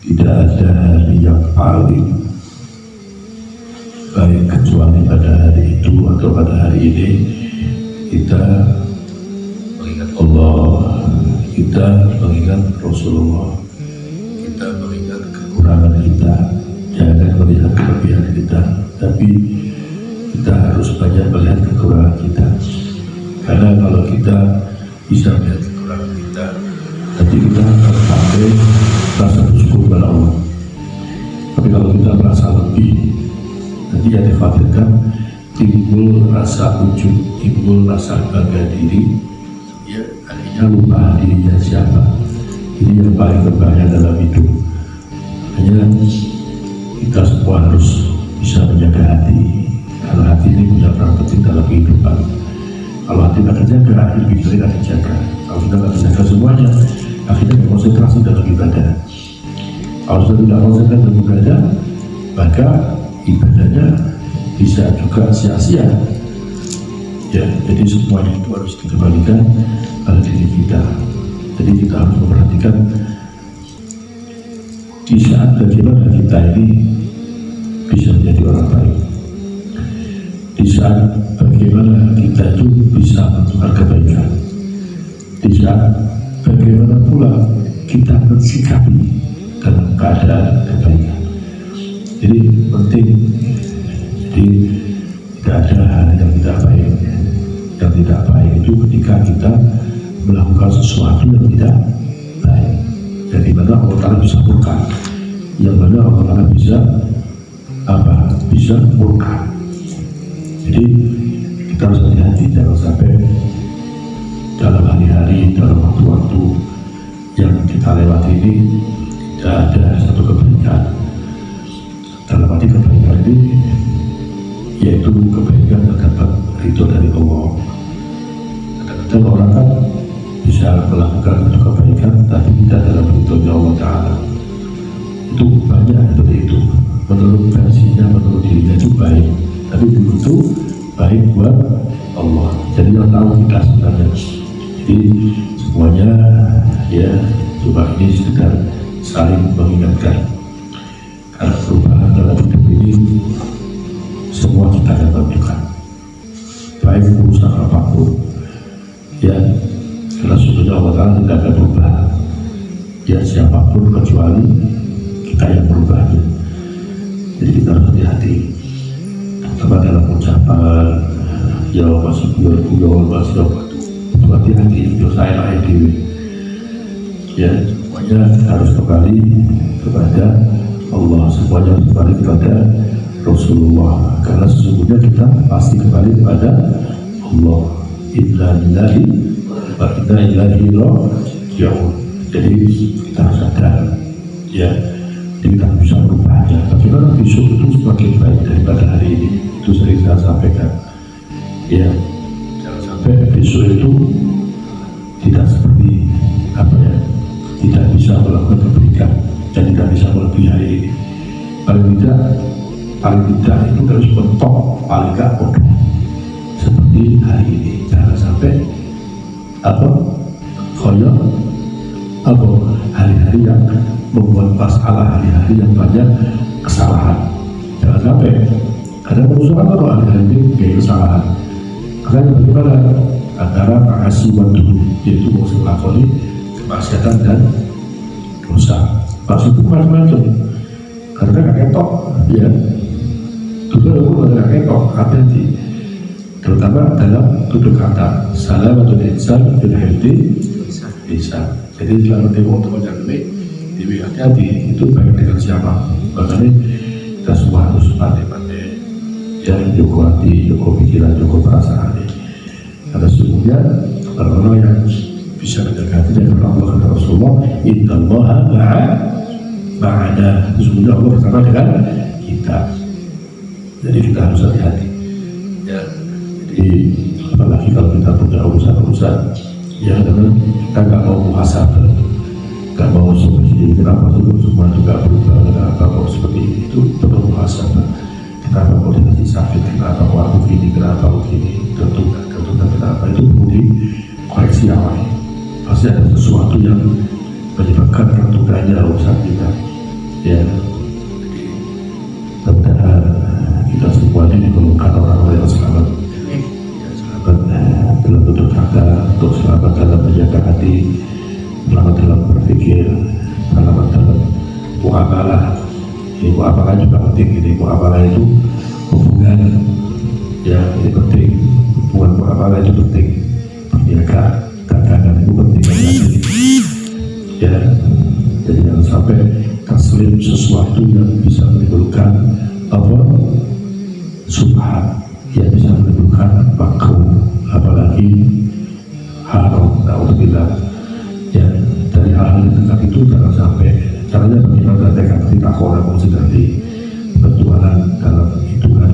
Tidak ada hari yang paling baik kecuali pada hari itu atau pada hari ini kita mengingat Allah, kita mengingat Rasulullah, kita mengingat kekurangan kita, jangan melihat kelebihan kita, tapi kita harus banyak melihat kekurangan kita. Karena kalau kita bisa melihat kekurangan kita, nanti kita akan sampai rasa bersyukur kepada Allah. Tapi kalau kita merasa lebih, nanti yang dikhawatirkan timbul rasa ujub, timbul rasa bangga diri, ya akhirnya lupa dirinya siapa. Ini yang paling berbahaya dalam hidup. Hanya kita semua harus bisa menjaga hati. Karena hati ini punya peran penting dalam kehidupan. Kalau hati tidak terjaga, hidup kita tidak terjaga. Kalau kita tidak terjaga semuanya, akhirnya konsentrasi dalam ibadah. Kalau sudah tidak konsentrasi dalam ibadah, maka ibadahnya bisa juga sia-sia. Ya, jadi semuanya itu harus dikembalikan pada diri kita. Jadi kita harus memperhatikan di saat bagaimana kita ini bisa menjadi orang baik. Di saat bagaimana kita itu bisa melakukan kebaikan. Di saat bagaimana pula kita mensikapi dalam keadaan kebaikan. Jadi penting. Jadi tidak ada hal yang tidak baik. Yang tidak baik itu ketika kita melakukan sesuatu yang tidak baik. Jadi mana Allah Ta'ala bisa murka, yang mana Allah Ta'ala bisa bisa murka. Jadi kita harus hati-hati jangan sampai dalam hari-hari, dalam waktu-waktu yang kita lewati ini tidak ada satu kebaikan. Dalam arti kebaikan ini yaitu kebaikan terdapat ridho dari Allah. Kadang-kadang orang kan bisa melakukan satu kebaikan tapi tidak dalam ridhonya Allah Ta'ala. Itu banyak seperti itu. Menurut versinya, menurut dirinya itu baik, tapi belum itu baik buat Allah. Jadi yang tahu kita sebenarnya. Jadi semuanya ya coba ini sekedar saling mengingatkan. Karena perubahan dalam hidup ini semua kita akan lakukan, baik urusan apapun. Ya, karena sebenarnya Allah Ta'ala tidak akan berubah. Ya siapapun kecuali kita yang berubahnya. Jadi kita harus hati-hati. Terutama dalam ucapan, ya masih ya masih itu hati-hati. Itu saya lain diri. Ya, semuanya harus kembali kepada Allah, semuanya harus kembali kepada Rasulullah. Karena sesungguhnya kita pasti kembali kepada Allah. Inna lillahi wa inna ilaihi raji'un. Jadi kita harus sadar, ya, jadi kita bisa merubahnya. Bagaimana besok itu semakin baik daripada hari ini, itu sering saya sampaikan. Ya, jangan sampai besok itu tidak seperti tidak bisa melakukan kebaikan dan tidak bisa melebihi hari ini. Paling tidak itu harus mentok paling gak bodoh seperti hari ini. Jangan sampai hari-hari yang membuat masalah, hari-hari yang banyak kesalahan. Jangan sampai ada perusahaan atau hari-hari ini kayak kesalahan. Karena bagaimana antara ma'asi wa dulu, yaitu maksud lakoni kemaksiatan dan dosa. Maksud itu macam-macam. Karena gak ketok, ya. Juga aku gak ketok, hati-hati. Terutama dalam tutur kata salamatul insan fil hifdi lisan. Jadi selalu teman-teman yang baik, hati-hati itu baik dengan siapa. Makanya kita semua harus pandai-pandai, ya, cukup hati, cukup pikiran, cukup perasaan. Karena sesungguhnya orang-orang yang bisa menjaga hati dari Allah kata Rasulullah, innallaha ma'ana. Sesungguhnya Allah bersama dengan kita. Jadi kita harus hati-hati. Ya, jadi apalagi kalau kita punya urusan-urusan, ya, karena kita nggak mau muhasabah, nggak mau seperti kenapa semua juga berubah, kenapa mau seperti itu, perlu muhasabah. Kenapa mau dikasih sakit, kenapa mau aku gini, kenapa aku gini, tentu kenapa itu perlu dikoreksi awalnya. Pasti ada sesuatu yang menyebabkan tertundanya urusan kita. ya. Mudah-mudahan kita semuanya digolongkan orang-orang yang selamat, selamat dalam bentuk kata, untuk selamat dalam menjaga hati, selamat dalam berpikir, selamat dalam muamalah. Muamalah juga penting. Ini muamalah itu hubungan, ya, ini penting. Hubungan muamalah itu penting. Menjaga dagangan itu penting ya. Jadi jangan sampai taslim sesuatu yang bisa menimbulkan subhat, yang bisa menimbulkan makruh, apalagi haram. Alhamdulillah ya, dari hal-hal yang dekat itu jangan sampai. Caranya bagaimana? Dengan kita orang nanti berjualan dalam hitungan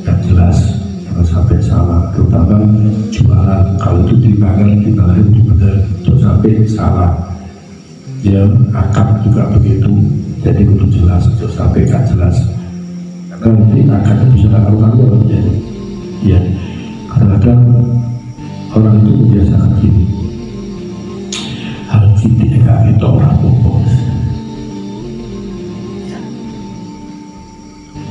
yang jelas, jangan sampai salah, terutama jualan. Kalau itu timbangan itu benar, jangan sampai salah. Ya, akad juga begitu, jadi kudu jelas, jangan sampai gak jelas. Karena nanti akadnya bisa karu-karuan jadi. Ya, kadang-kadang orang itu membiasakan gini, hal titik kayak itu orang bohong.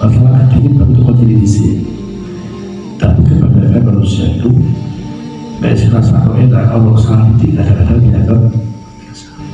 Masalah kecil tapi itu jadi di sini. Tapi kebanyakan manusia itu nggak serasa enak. Allah salah tidak kadang-kadang dianggap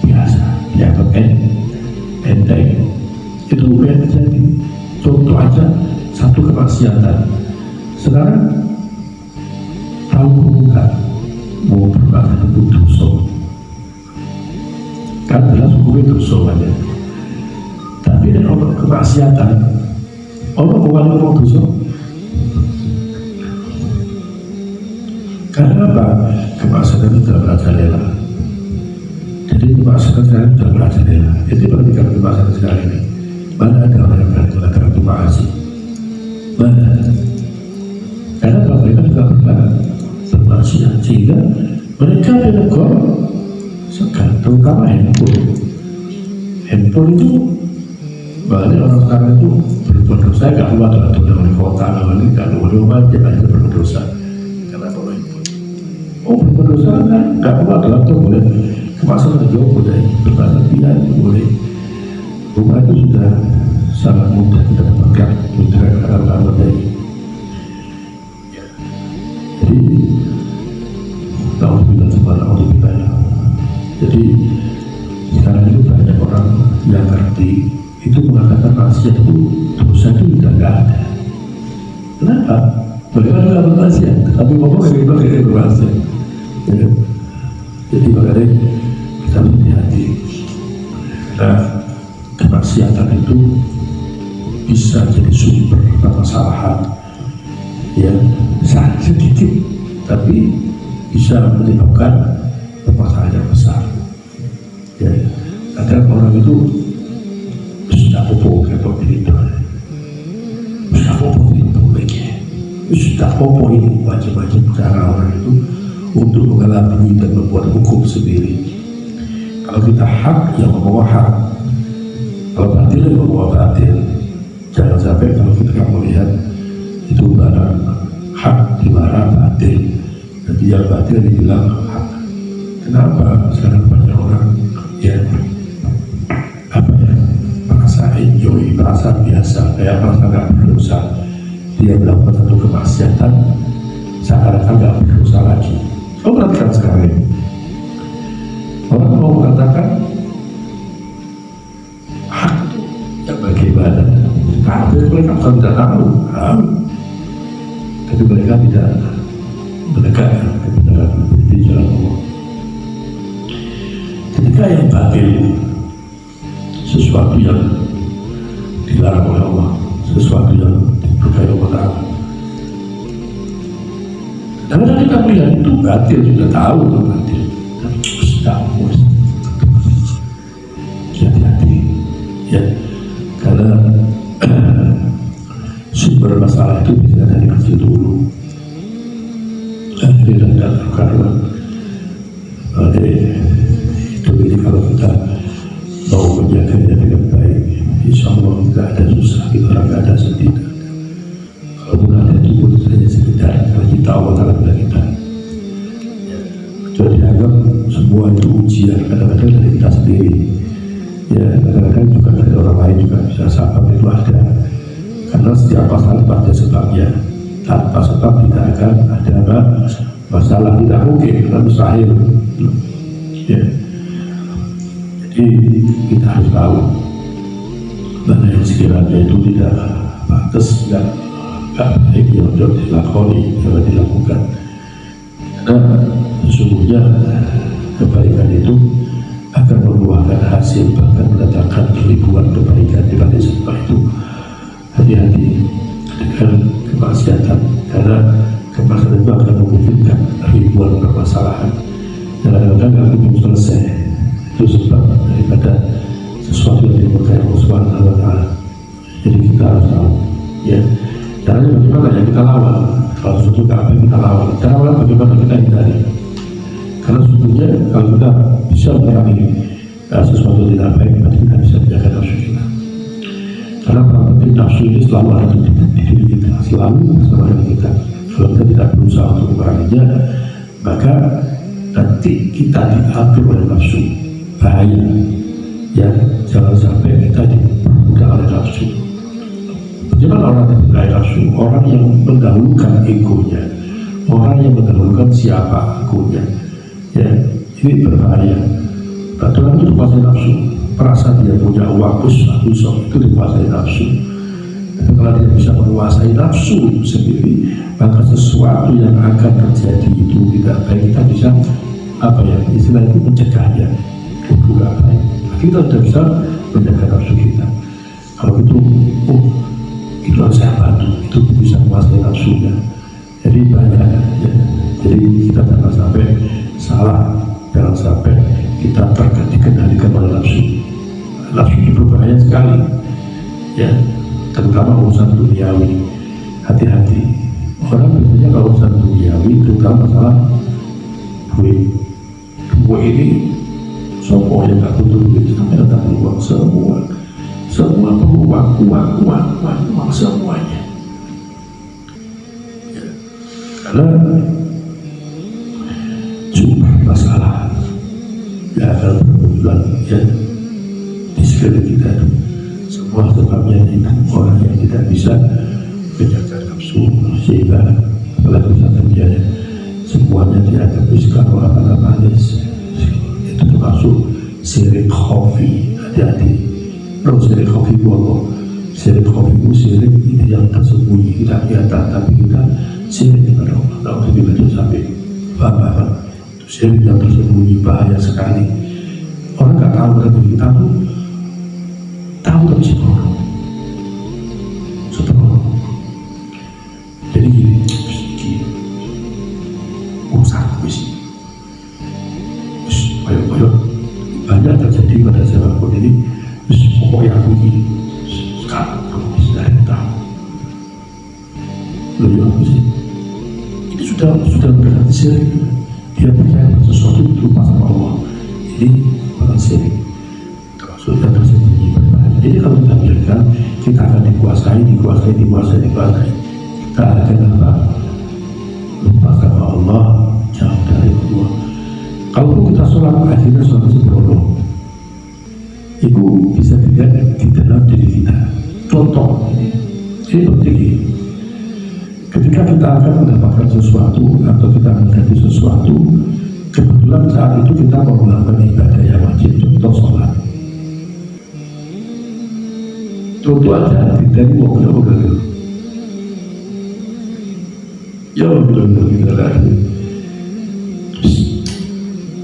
biasa, dianggap enteng. Itu yang terjadi. Contoh aja satu kemaksiatan. Sekarang tahu nggak mau berbakat itu dosa? Kan jelas hukumnya dosa aja. Tapi ada orang kemaksiatan. Allah bukan ngomong dosa. Karena apa? Kemaksiatan itu tidak merajalela. Jadi kemaksiatan sekarang tidak merajalela. Jadi perhatikan kemaksiatan sekarang ini. Mana ada orang yang berani mengatakan itu maksiat? Mana? Karena kalau mereka juga pernah bermaksiat, sehingga mereka menegur sekarang, terutama handphone. Handphone itu banyak orang sekarang itu berbuat dosa, gak keluar dari wali kota, wali gak keluar dia aja berdosa. Karena apa itu? Oh, berbuat dosa kan gak keluar dalam itu boleh, kemasan juga boleh, berbahasan pilihan boleh. Rumah itu sudah sangat mudah kita dapatkan dengan kata-kata tadi. Jadi alhamdulillah subhanahu wa ta'ala. Jadi sekarang itu banyak orang yang ngerti itu mengatakan maksiat itu dosa itu tidak ada. Kenapa? Mereka juga bermaksiat, tapi ngomong kayak bermaksiat. Ya. Jadi makanya kita hati-hati. Nah, kemaksiatan itu bisa jadi sumber permasalahan yang sangat sedikit, tapi bisa menyebabkan permasalahan yang besar. Ya, kadang orang itu sudah popo kayak begitu, sudah popo itu begini, sudah popo ini macam-macam cara orang itu untuk mengelabui dan membuat hukum sendiri. Kalau kita hak, ya membawa hak. Kalau batil, ya membawa batil. Jangan sampai kalau kita melihat itu barang hak di barang batil, dan yang batil dibilang hak. Kenapa sekarang banyak orang yang merasa enjoy, merasa biasa, kayak merasa nggak berdosa, dia melakukan satu kemaksiatan seakan-akan nggak berdosa lagi. Kau perhatikan sekarang ini, orang mau mengatakan hak itu yang bagaimana? Tapi mereka bukan tidak tahu, tapi mereka tidak menegakkan kebenaran di jalan Allah. Ketika yang batil, sesuatu yang dilarang oleh Allah, sesuatu yang diberkahi Allah Ta'ala, kadang-kadang kita melihat itu batil, sudah tahu itu batil, tapi sudah hati-hati ya, karena sumber masalah itu bisa dari kecil dulu, akhirnya dan karuan. Jadi kalau kita mau menjaganya dengan baik, insya Allah tidak ada susah, kita orang tidak ada sedih. Kalau pun ada itu pun saja sekedar, kalau kita Allah Ta'ala bilang kita jadi dianggap semua itu ujian, kadang-kadang dari kita sendiri, ya kadang-kadang juga dari orang lain setiap masalah pada sebabnya. Tanpa sebab tidak akan ada masalah, tidak mungkin, karena mustahil. Ya. Jadi kita harus tahu mana yang sekiranya itu tidak pantas, tidak baik ya untuk dilakoni, jangan dilakukan. Karena sesungguhnya kebaikan itu akan membuahkan hasil, bahkan mendatangkan ribuan kebaikan di balik sebab itu. Hati-hati dengan kemaksiatan, karena kemaksiatan itu akan memungkinkan ribuan permasalahan yang kadang-kadang nggak mungkin selesai. Itu sebab daripada sesuatu yang dimurkai Allah Subhanahu wa Ta'ala. Jadi kita harus tahu, ya. Caranya bagaimana ya kita lawan. Kalau sesuatu apa kita lawan. Cara bagaimana kita hindari. Karena sebetulnya kalau kita bisa memerangi sesuatu tidak baik, berarti kita bisa menjaga nafsu kita. Karena praktik nafsu ini selalu ada di diri kita, selalu bersama dengan kita. Kalau kita tidak berusaha untuk memeranginya, maka nanti kita diatur oleh nafsu. Bahaya. Ya, jangan sampai kita diperbudak oleh nafsu. Bagaimana orang yang diperbudak nafsu? Orang yang mendahulukan egonya, orang yang mendahulukan siapa egonya. Ya, ini berbahaya. Orang itu dikuasai nafsu, merasa dia punya uang busuk itu dikuasai nafsu. Tapi kalau dia bisa menguasai nafsu sendiri, maka sesuatu yang akan terjadi itu tidak baik, kita bisa istilah itu mencegahnya. Itu tidak baik. Kita tidak bisa menjaga nafsu kita. Kalau itu, itu harus saya bantu, itu bisa menguasai nafsunya. Jadi banyak, ya. Jadi kita jangan sampai salah, jangan sampai kita dikendalikan oleh nafsu. Nafsu itu berbahaya sekali, ya, terutama urusan duniawi. Hati-hati. Orang biasanya kalau urusan duniawi, terutama masalah duit ini, sopo yang tak butuh duit, sampai datang uang semua perlu uang semuanya. Ya. Karena jumlah masalah yang akan bermunculan ya di sekeliling kita itu semua sebabnya itu orang yang tidak bisa menjaga nafsu, sehingga apalagi saja semuanya dianggap kalau apa manis. Itu termasuk sirik khofi. Hati-hati. Kalau sirik khofi bohong, sirik khofi itu sirik itu yang tersembunyi, tidak kelihatan, tapi kita sirik kepada Allah. Kalau kita baca sampai paham. Itu sirik yang tersembunyi, bahaya sekali. Orang nggak tahu, tapi kita tuh tahu tapi sembrono. Jadi gini, urusan kuis. Ayo, banyak terjadi pada siapapun ini. Pokoknya aku ini sekarang kamu bisa tahu. Loh, aku sih ini sudah berarti syirik. Dia percaya sesuatu itu pas sama Allah. Ini bukan syirik. Sudah tersembunyi berbahaya. Jadi kalau kita biarkan, kita akan dikuasai. Kita akan apa? Lupa sama Allah, jauh dari Allah. Kalau kita sholat akhirnya sholat sembrono, itu bisa dilihat di dalam diri kita. Contoh ini penting. Ketika kita akan mendapatkan sesuatu atau kita menghadapi sesuatu, kebetulan saat itu kita mau melakukan ibadah yang wajib, contoh sholat. Contoh aja dari mobil. Ya mobil kita lagi.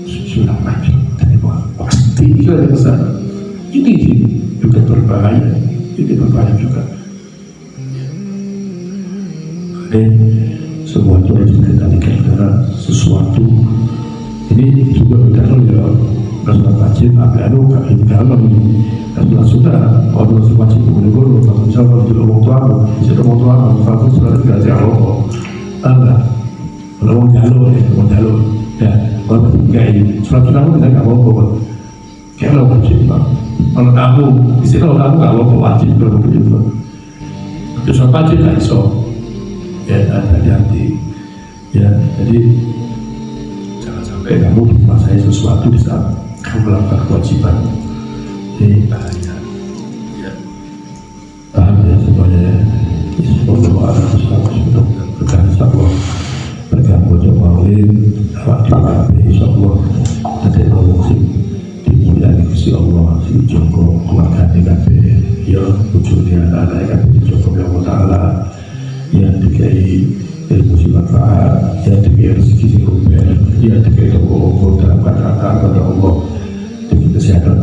Sudah mati dari pasti itu ada kesana. Ini juga berbahaya. Ini berbahaya juga. Semua itu harus dikendalikan karena sesuatu ini juga kita ya masalah wajib kalau kalau sudah orang wajib menunggu kalau misalnya di rumah tua kalau sudah tidak jauh kalau mau jalur ya kalau kayak surat pun tidak apa-apa kalau wajib kalau kamu di sini kalau kamu nggak apa wajib begitu itu surat wajib nggak iso ya hati-hati ya. Jadi jangan sampai kamu menguasai sesuatu di saat kamu melakukan kewajiban. Ini bahaya ya, paham ya semuanya ya. bermanfaat, ya diberi rezeki yang luber, ya diberi toko dalam kata-kata kepada Allah, diberi kesehatan